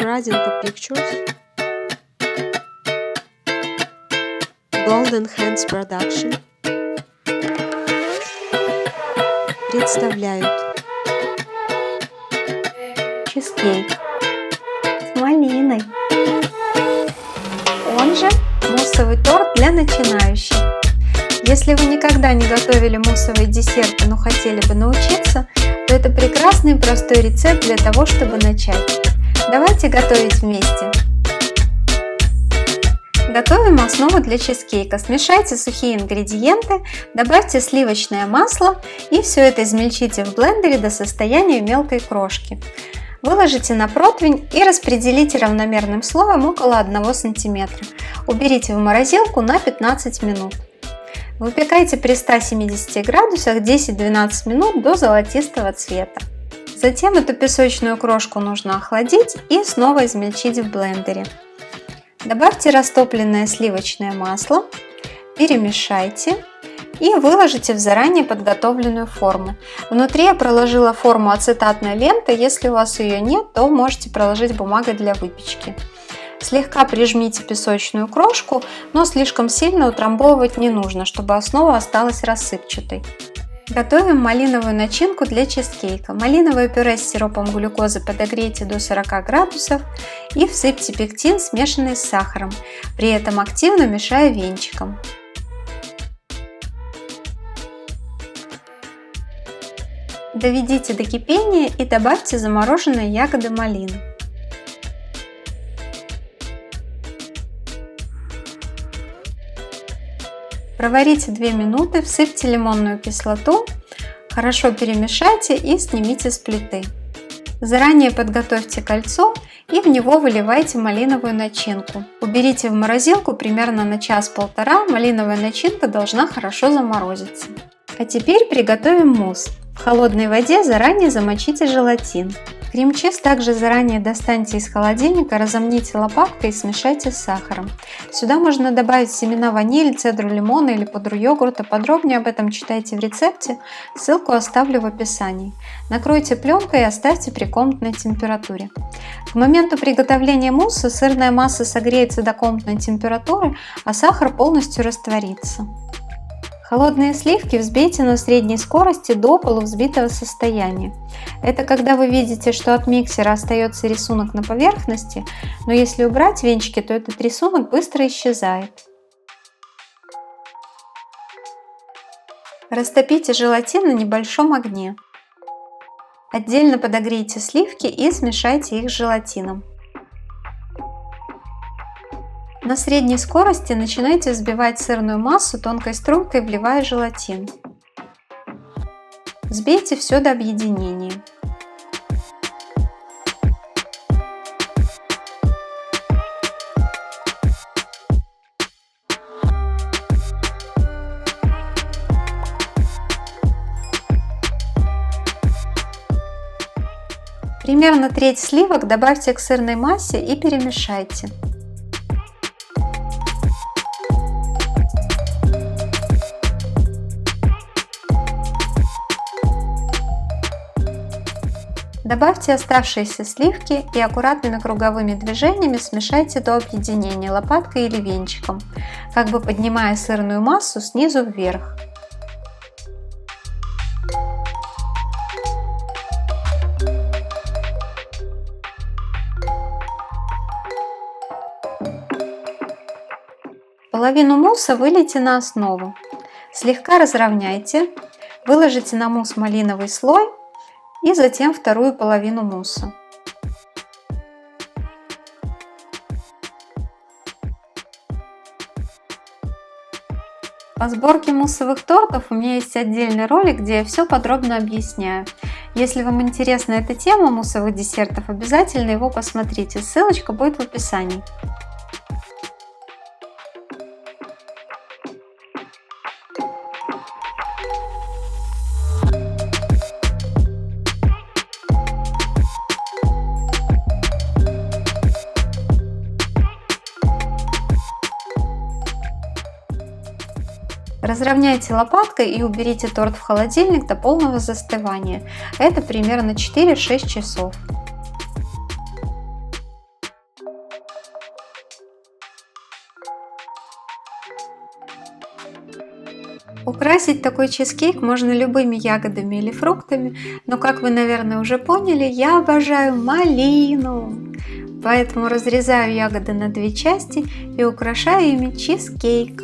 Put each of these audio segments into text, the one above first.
Radinto Pictures, Golden Hands Production представляют чизкейк с малиной, он же муссовый торт для начинающих. Если вы никогда не готовили муссовые десерты, но хотели бы научиться, то это прекрасный и простой рецепт для того, чтобы начать. Давайте готовить вместе. Готовим основу для чизкейка. Смешайте сухие ингредиенты, добавьте сливочное масло и все это измельчите в блендере до состояния мелкой крошки. Выложите на противень и распределите равномерным слоем около 1 см. Уберите в морозилку на 15 минут. Выпекайте при 170 градусах 10-12 минут до золотистого цвета. Затем эту песочную крошку нужно охладить и снова измельчить в блендере. Добавьте растопленное сливочное масло, перемешайте и выложите в заранее подготовленную форму. Внутри я проложила форму ацетатной лентой, если у вас ее нет, то можете проложить бумагой для выпечки. Слегка прижмите песочную крошку, но слишком сильно утрамбовывать не нужно, чтобы основа осталась рассыпчатой. Готовим малиновую начинку для чизкейка. Малиновое пюре с сиропом глюкозы подогрейте до 40 градусов и всыпьте пектин, смешанный с сахаром, при этом активно мешая венчиком. Доведите до кипения и добавьте замороженные ягоды малины. Проварите 2 минуты, всыпьте лимонную кислоту, хорошо перемешайте и снимите с плиты. Заранее подготовьте кольцо и в него выливайте малиновую начинку. Уберите в морозилку примерно на час-полтора, малиновая начинка должна хорошо заморозиться. А теперь приготовим мусс. В холодной воде заранее замочите желатин. Крем-чиз также заранее достаньте из холодильника, разомните лопаткой и смешайте с сахаром. Сюда можно добавить семена ванили, цедру лимона или пудру йогурта. Подробнее об этом читайте в рецепте, ссылку оставлю в описании. Накройте пленкой и оставьте при комнатной температуре. К моменту приготовления мусса сырная масса согреется до комнатной температуры, а сахар полностью растворится. Холодные сливки взбейте на средней скорости до полувзбитого состояния. Это когда вы видите, что от миксера остается рисунок на поверхности, но если убрать венчики, то этот рисунок быстро исчезает. Растопите желатин на небольшом огне. Отдельно подогрейте сливки и смешайте их с желатином. На средней скорости начинайте взбивать сырную массу тонкой струйкой, вливая желатин. Взбейте все до объединения. Примерно треть сливок добавьте к сырной массе и перемешайте. Добавьте оставшиеся сливки и аккуратными круговыми движениями смешайте до объединения лопаткой или венчиком, как бы поднимая сырную массу снизу вверх. Половину мусса вылейте на основу. Слегка разровняйте, выложите на мусс малиновый слой и затем вторую половину мусса. По сборке муссовых тортов у меня есть отдельный ролик, где я все подробно объясняю. Если вам интересна эта тема муссовых десертов, обязательно его посмотрите, ссылочка будет в описании. Разровняйте лопаткой и уберите торт в холодильник до полного застывания. Это примерно 4-6 часов. Украсить такой чизкейк можно любыми ягодами или фруктами, но, как вы, наверное, уже поняли, я обожаю малину. Поэтому разрезаю ягоды на 2 части и украшаю ими чизкейк.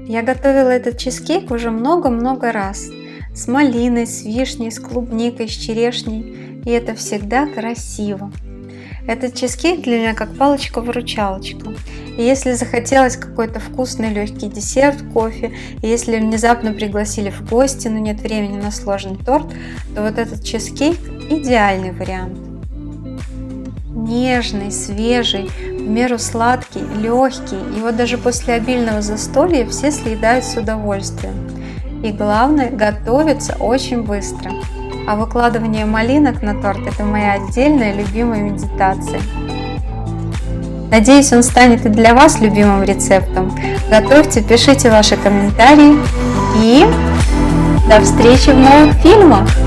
Я готовила этот чизкейк уже много-много раз. С малиной, с вишней, с клубникой, с черешней. И это всегда красиво. Этот чизкейк для меня как палочка-выручалочка. И если захотелось какой-то вкусный легкий десерт, кофе, и если внезапно пригласили в гости, но нет времени на сложный торт, то вот этот чизкейк идеальный вариант. Нежный, свежий, в меру сладкий, легкий. Его даже после обильного застолья все съедают с удовольствием. И главное, готовится очень быстро. А выкладывание малинок на торт – это моя отдельная любимая медитация. Надеюсь, он станет и для вас любимым рецептом. Готовьте, пишите ваши комментарии и до встречи в новых фильмах!